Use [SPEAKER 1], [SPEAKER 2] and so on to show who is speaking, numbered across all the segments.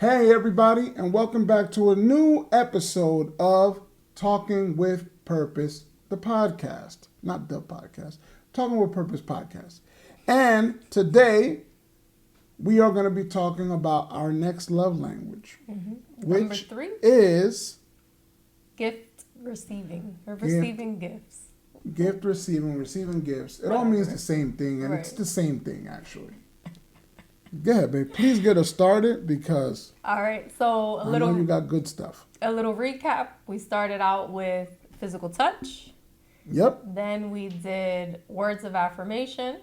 [SPEAKER 1] Hey, everybody, and welcome back to a new episode of Talking with Purpose, the podcast. Not the podcast, Talking with Purpose podcast. And today, we are going to be talking about our next love language,
[SPEAKER 2] Number
[SPEAKER 1] which
[SPEAKER 2] 3,
[SPEAKER 1] is
[SPEAKER 2] gift receiving or receiving gifts.
[SPEAKER 1] gift receiving gifts. It all means the same thing, and it's the same thing, actually. Go ahead, babe. Please get us started because
[SPEAKER 2] All right, so
[SPEAKER 1] I know you got good stuff.
[SPEAKER 2] a little recap. We started out with physical touch.
[SPEAKER 1] Yep.
[SPEAKER 2] Then we did words of affirmation,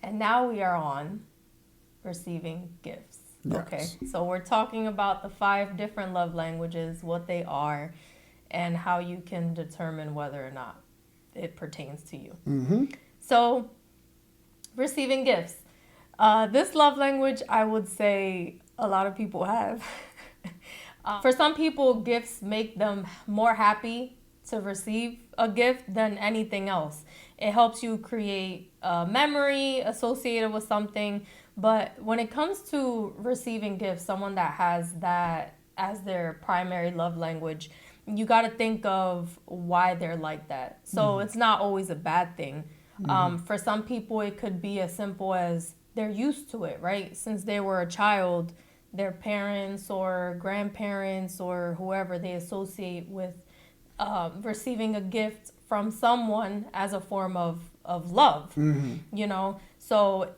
[SPEAKER 2] and now we are on receiving gifts.
[SPEAKER 1] Yes.
[SPEAKER 2] Okay, so we're talking about the 5 different love languages, what they are, and how you can determine whether or not it pertains to you.
[SPEAKER 1] Mm-hmm.
[SPEAKER 2] So, receiving gifts. This love language, I would say a lot of people have. For some people, gifts make them more happy to receive a gift than anything else. It helps you create a memory associated with something. But when it comes to receiving gifts, someone that has that as their primary love language, you got to think of why they're like that. So it's not always a bad thing. For some people, it could be as simple as they're used to it, right? Since they were a child, their parents or grandparents or whoever they associate with receiving a gift from someone as a form of love, you know? So,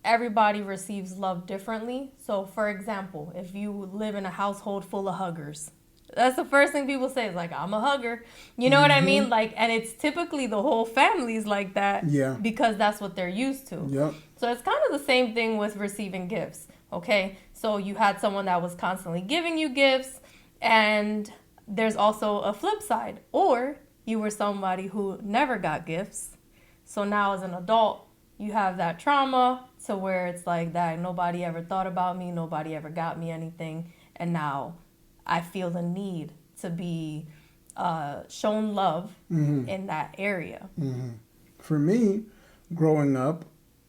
[SPEAKER 2] everybody receives love differently. So, for example, if you live in a household full of huggers, that's the first thing people say is like, I'm a hugger. You know what I mean? Like, and it's typically the whole family's like that because that's what they're used to.
[SPEAKER 1] Yep.
[SPEAKER 2] So it's kind of the same thing with receiving gifts. Okay. So you had someone that was constantly giving you gifts, and there's also a flip side. Or you were somebody who never got gifts. So now as an adult, you have that trauma to where it's like that nobody ever thought about me, nobody ever got me anything, and now I feel the need to be shown love in that area.
[SPEAKER 1] For me, growing up,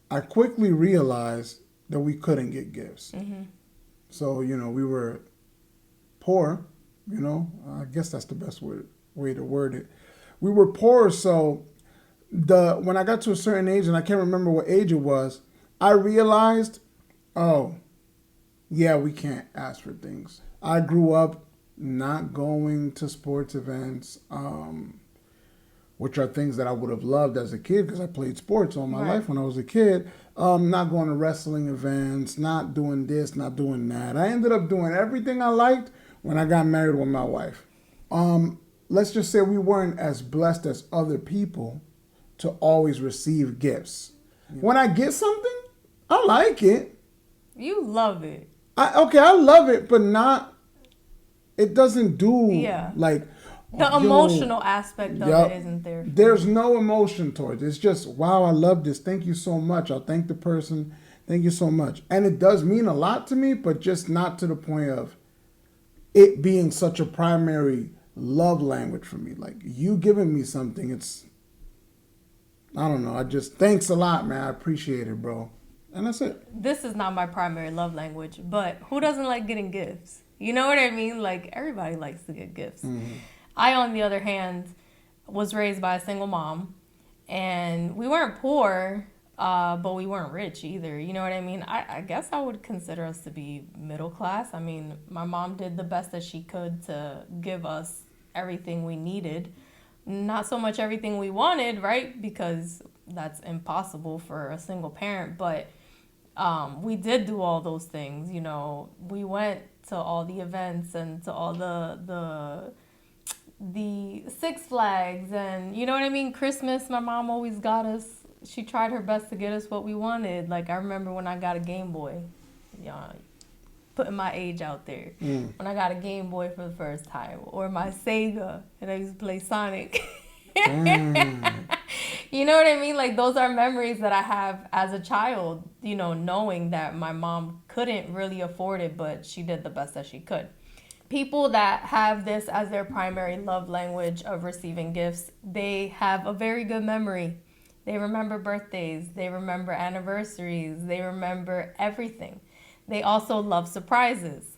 [SPEAKER 1] I quickly realized that we couldn't get gifts. So, we were poor, I guess that's the best way to word it. We were poor, so when I got to a certain age, and I can't remember what age it was, I realized, oh, yeah, we can't ask for things. I grew up not going to sports events, which are things that I would have loved as a kid because I played sports all my life when I was a kid. Not going to wrestling events, not doing this, not doing that. I ended up doing everything I liked when I got married with my wife. Let's just say we weren't as blessed as other people to always receive gifts. When I get something, I like it.
[SPEAKER 2] You love it.
[SPEAKER 1] I love it, but it doesn't do like...
[SPEAKER 2] The emotional aspect of it isn't there.
[SPEAKER 1] There's no emotion towards it. It's just, wow, I love this. Thank you so much. I'll thank the person. Thank you so much. And it does mean a lot to me, but just not to the point of it being such a primary love language for me. Like, you giving me something, I don't know. Thanks a lot, man. I appreciate it, bro. And that's it.
[SPEAKER 2] This is not my primary love language, but who doesn't like getting gifts? You know what I mean? Like, everybody likes to get gifts. I, on the other hand, was raised by a single mom, and we weren't poor, but we weren't rich either. You know what I mean? I guess I would consider us to be middle class. I mean, my mom did the best that she could to give us everything we needed. Not so much everything we wanted, right? Because that's impossible for a single parent, but we did do all those things. We went to all the events and to all the Six Flags, and you know what I mean? Christmas, my mom always got us. She tried her best to get us what we wanted. Like, I remember when I got a Game Boy, putting my age out there. When I got a Game Boy for the first time, or my Sega, and I used to play Sonic. You know what I mean? Like, those are memories that I have as a child, knowing that my mom couldn't really afford it, but she did the best that she could. People that have this as their primary love language of receiving gifts, they have a very good memory. They remember birthdays. They remember anniversaries. They remember everything. They also love surprises.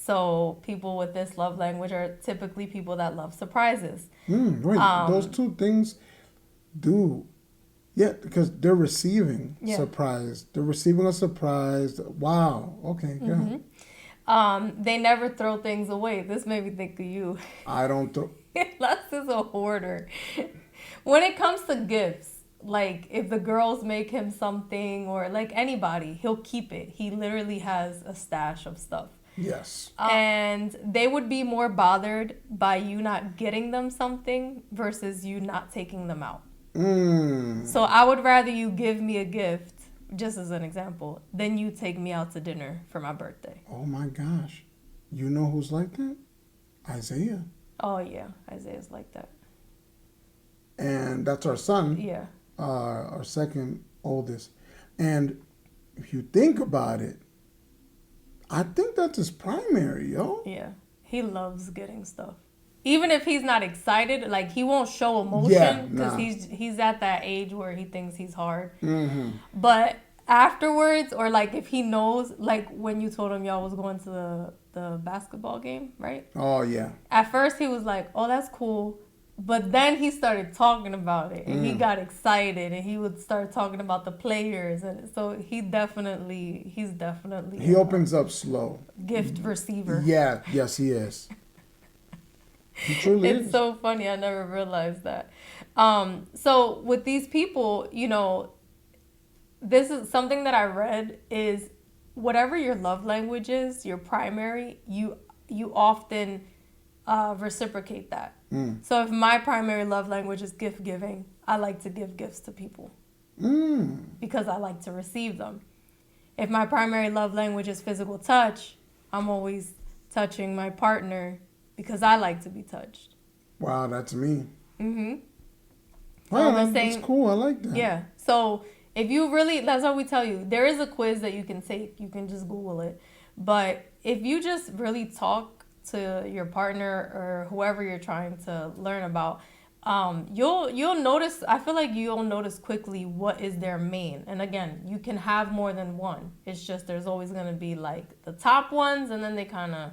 [SPEAKER 2] So people with this love language are typically people that love surprises.
[SPEAKER 1] Wait, those two things do. Yeah, because they're receiving surprise. They're receiving a surprise. Wow. Okay, yeah.
[SPEAKER 2] They never throw things away. This made me think of you.
[SPEAKER 1] I don't throw.
[SPEAKER 2] Les is a hoarder. When it comes to gifts, like if the girls make him something or like anybody, he'll keep it. He literally has a stash of stuff.
[SPEAKER 1] Yes.
[SPEAKER 2] And they would be more bothered by you not getting them something versus you not taking them out. So I would rather you give me a gift, just as an example, than you take me out to dinner for my birthday.
[SPEAKER 1] Oh my gosh. You know who's like that? Isaiah.
[SPEAKER 2] Oh yeah, Isaiah's like that.
[SPEAKER 1] And that's our son.
[SPEAKER 2] Yeah.
[SPEAKER 1] Our second oldest. And if you think about it, I think that's his primary, yo.
[SPEAKER 2] Yeah. He loves getting stuff. Even if he's not excited, like he won't show emotion because he's at that age where he thinks he's hard. But afterwards, or like if he knows, like when you told him y'all was going to the basketball game, right?
[SPEAKER 1] Oh yeah.
[SPEAKER 2] At first he was like, "Oh, that's cool," but then he started talking about it, and he got excited, and he would start talking about the players, and so he's definitely
[SPEAKER 1] he opens up slow.
[SPEAKER 2] Gift receiver.
[SPEAKER 1] Yeah. Yes, he is. He truly is.
[SPEAKER 2] It's so funny. I never realized that. So with these people, you know, this is something that I read is whatever your love language is, your primary, you often reciprocate that. So if my primary love language is gift giving, I like to give gifts to people because I like to receive them. If my primary love language is physical touch, I'm always touching my partner because I like to be touched.
[SPEAKER 1] Wow, that's me.
[SPEAKER 2] Wow,
[SPEAKER 1] that's cool. I like that.
[SPEAKER 2] Yeah. So if you really, that's what we tell you. There is a quiz that you can take. You can just Google it. But if you just really talk to your partner or whoever you're trying to learn about, you'll notice. I feel like you'll notice quickly what is their main. And again, you can have more than one. It's just there's always going to be like the top ones, and then they kind of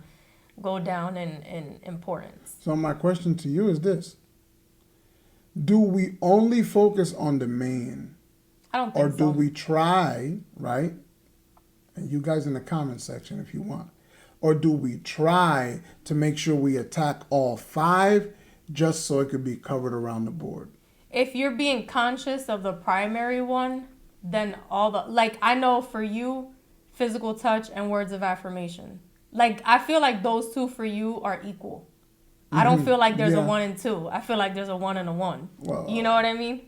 [SPEAKER 2] go down in importance.
[SPEAKER 1] So my question to you is this: do we only focus on the main?
[SPEAKER 2] I don't think so.
[SPEAKER 1] Or do we try, right? And you guys in the comment section if you want. Or do we try to make sure we attack all 5 just so it could be covered around the board?
[SPEAKER 2] If you're being conscious of the primary one, then all the, like I know for you, physical touch and words of affirmation. Like I feel like those 2 for you are equal. I don't feel like there's a 1 and 2. I feel like there's a 1 and a 1.
[SPEAKER 1] Well,
[SPEAKER 2] you know what I mean?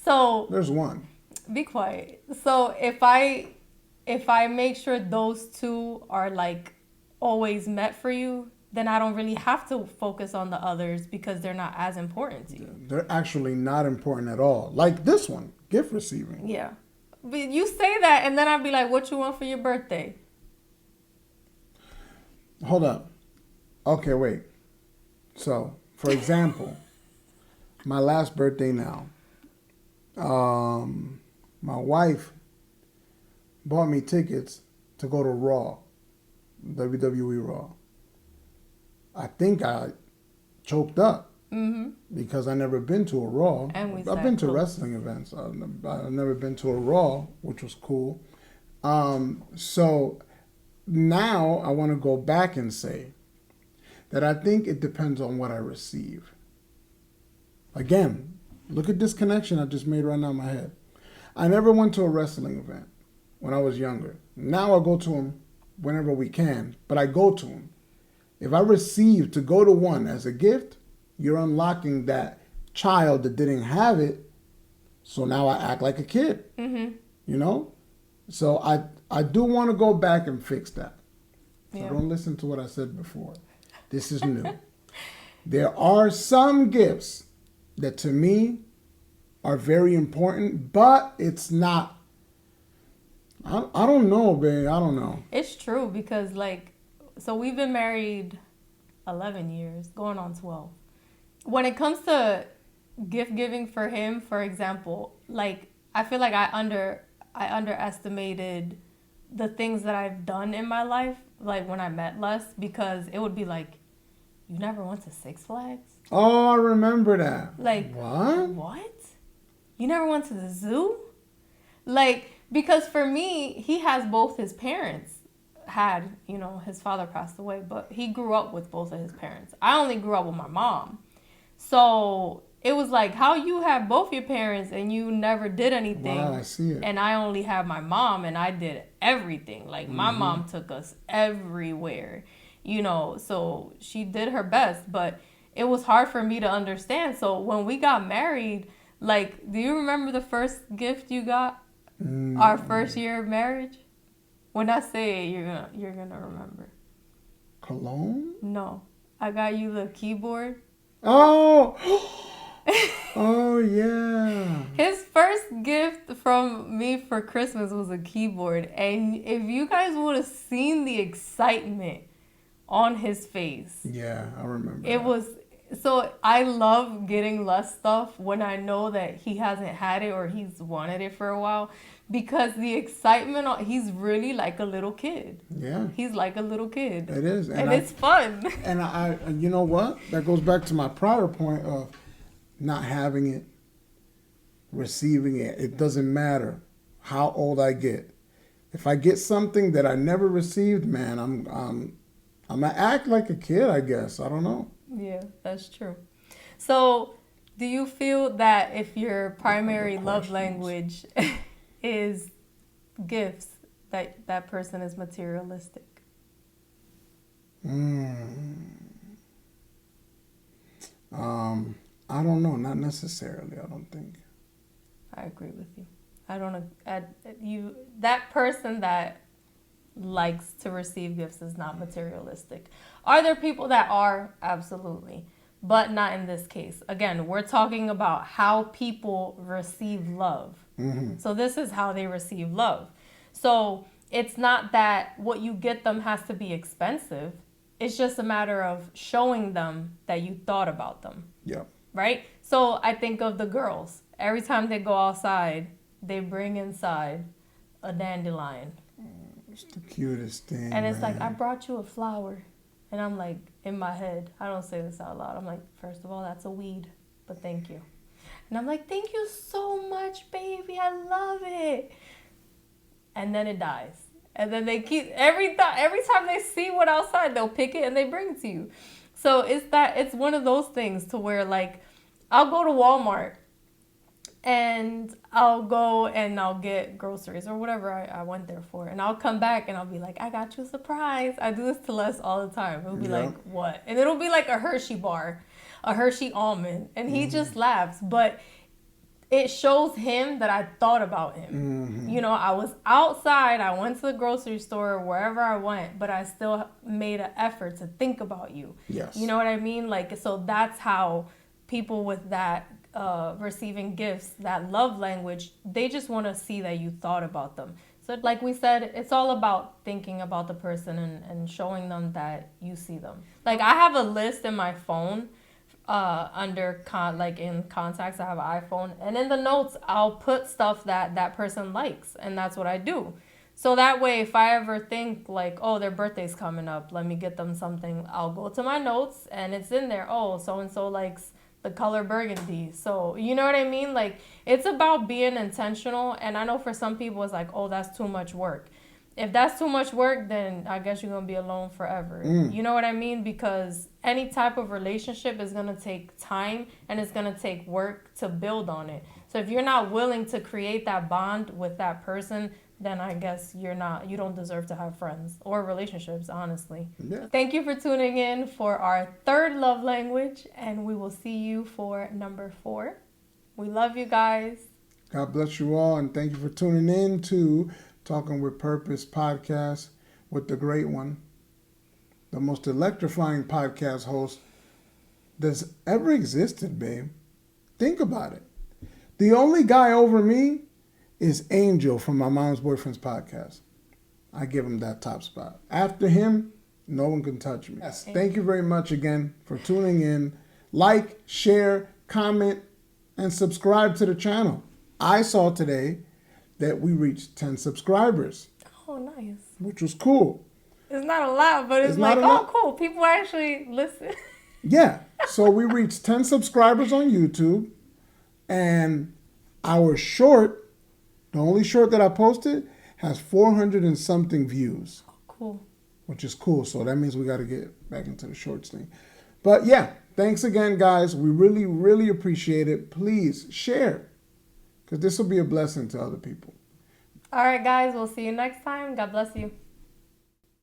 [SPEAKER 2] So
[SPEAKER 1] there's 1.
[SPEAKER 2] Be quiet. So if I make sure those 2 are like always met for you, then I don't really have to focus on the others because they're not as important to you.
[SPEAKER 1] They're actually not important at all. Like this one, gift receiving.
[SPEAKER 2] Yeah. But you say that and then I'd be like, what you want for your birthday?
[SPEAKER 1] Hold up. Okay, wait. So, for example, my last birthday now, my wife bought me tickets to go to Raw, WWE Raw. I think I choked up because I never been to a Raw.
[SPEAKER 2] And
[SPEAKER 1] I've been to wrestling events. I've never been to a Raw, which was cool. So now I want to go back and say that I think it depends on what I receive. Again, look at this connection I just made right now in my head. I never went to a wrestling event when I was younger. Now I go to them whenever we can, but I go to them. If I receive to go to one as a gift, you're unlocking that child that didn't have it, so now I act like a kid. You know? So I do want to go back and fix that. So don't listen to what I said before. This is new. There are some gifts that to me are very important, but it's not. I don't know, babe. I don't know.
[SPEAKER 2] It's true because so we've been married 11 years, going on 12. When it comes to gift giving for him, for example, I feel like I underestimated the things that I've done in my life like when I met Les, because it would be like, you never went to Six Flags?
[SPEAKER 1] Oh, I remember that.
[SPEAKER 2] Like,
[SPEAKER 1] What?
[SPEAKER 2] what? You never went to the zoo? Like, because for me, he has both his parents had, his father passed away, but he grew up with both of his parents. I only grew up with my mom. So it was like, how you have both your parents and you never did anything.
[SPEAKER 1] Wow, I see it.
[SPEAKER 2] And I only have my mom and I did everything. Like, my mom took us everywhere, so she did her best, but it was hard for me to understand. So when we got married, like, do you remember the first gift you got? Our first year of marriage? When I say it, you're gonna remember.
[SPEAKER 1] Cologne?
[SPEAKER 2] No. I got you the keyboard.
[SPEAKER 1] Oh! Oh, yeah.
[SPEAKER 2] His first gift from me for Christmas was a keyboard. And if you guys would have seen the excitement on his face.
[SPEAKER 1] Yeah, I remember.
[SPEAKER 2] It was... So I love getting less stuff when I know that he hasn't had it or he's wanted it for a while, because the excitement, he's really like a little kid.
[SPEAKER 1] Yeah.
[SPEAKER 2] He's like a little kid.
[SPEAKER 1] It is.
[SPEAKER 2] And it's fun.
[SPEAKER 1] And you know what? That goes back to my prior point of not having it, receiving it. It doesn't matter how old I get. If I get something that I never received, man, I'm gonna act like a kid, I guess. I don't know.
[SPEAKER 2] Yeah, that's true. So, do you feel that if your primary love language is gifts, that person is materialistic?
[SPEAKER 1] I don't know. Not necessarily, I don't think.
[SPEAKER 2] I agree with you. I don't know. That person that likes to receive gifts is not materialistic. Are there people that are? Absolutely. But not in this case. Again, we're talking about how people receive love. Mm-hmm. So this is how they receive love. So it's not that what you get them has to be expensive. It's just a matter of showing them that you thought about them.
[SPEAKER 1] Yeah.
[SPEAKER 2] Right? So I think of the girls. Every time they go outside, they bring inside a dandelion.
[SPEAKER 1] It's the cutest thing.
[SPEAKER 2] And it's
[SPEAKER 1] man.
[SPEAKER 2] like, I brought you a flower. And I'm like, in my head, I don't say this out loud. I'm like, first of all, that's a weed, but thank you. And I'm like, thank you so much, baby. I love it. And then it dies. And then they keep, every time they see one outside, they'll pick it and they bring it to you. So it's one of those things to where, like, I'll go to Walmart and I'll go and I'll get groceries or whatever I went there for. And I'll come back and I'll be like, I got you a surprise. I do this to Les all the time. It'll be like, what? And it'll be like a Hershey bar, a Hershey almond. And he just laughs. But it shows him that I thought about him. Mm-hmm. I was outside. I went to the grocery store, wherever I went, but I still made an effort to think about you.
[SPEAKER 1] Yes.
[SPEAKER 2] You know what I mean? Like, so that's how people with that receiving gifts, that love language, they just want to see that you thought about them. So like we said, it's all about thinking about the person and showing them that you see them. Like, I have a list in my phone under in contacts. I have an iPhone, and in the notes I'll put stuff that person likes, and that's what I do. So that way, if I ever think like, oh, their birthday's coming up, let me get them something, I'll go to my notes and it's in there. Oh, so and so likes the color burgundy. So, you know what I mean? Like, it's about being intentional. And I know for some people it's like, oh, that's too much work. If that's too much work, then I guess you're going to be alone forever. You know what I mean? Because any type of relationship is going to take time and it's going to take work to build on it. So if you're not willing to create that bond with that person, then I guess you don't deserve to have friends or relationships, honestly. Yeah. Thank you for tuning in for our third love language, and we will see you for number 4. We love you guys.
[SPEAKER 1] God bless you all, and thank you for tuning in to Talking with Purpose podcast with the great one, the most electrifying podcast host that's ever existed, babe. Think about it. The only guy over me is Angel from My Mom's Boyfriend's podcast. I give him that top spot. After him, no one can touch me. Yes, thank you very much again for tuning in. Like, share, comment, and subscribe to the channel. I saw today that we reached 10 subscribers.
[SPEAKER 2] Oh, nice.
[SPEAKER 1] Which was cool.
[SPEAKER 2] It's not a lot, but it's like, oh, cool. People actually listen.
[SPEAKER 1] Yeah. So we reached 10 subscribers on YouTube, and our short, the only short that I posted, has 400 and something views.
[SPEAKER 2] Oh, cool.
[SPEAKER 1] Which is cool. So that means we got to get back into the shorts thing. But yeah, thanks again, guys. We really, really appreciate it. Please share, because this will be a blessing to other people.
[SPEAKER 2] All right, guys. We'll see you next time. God bless you.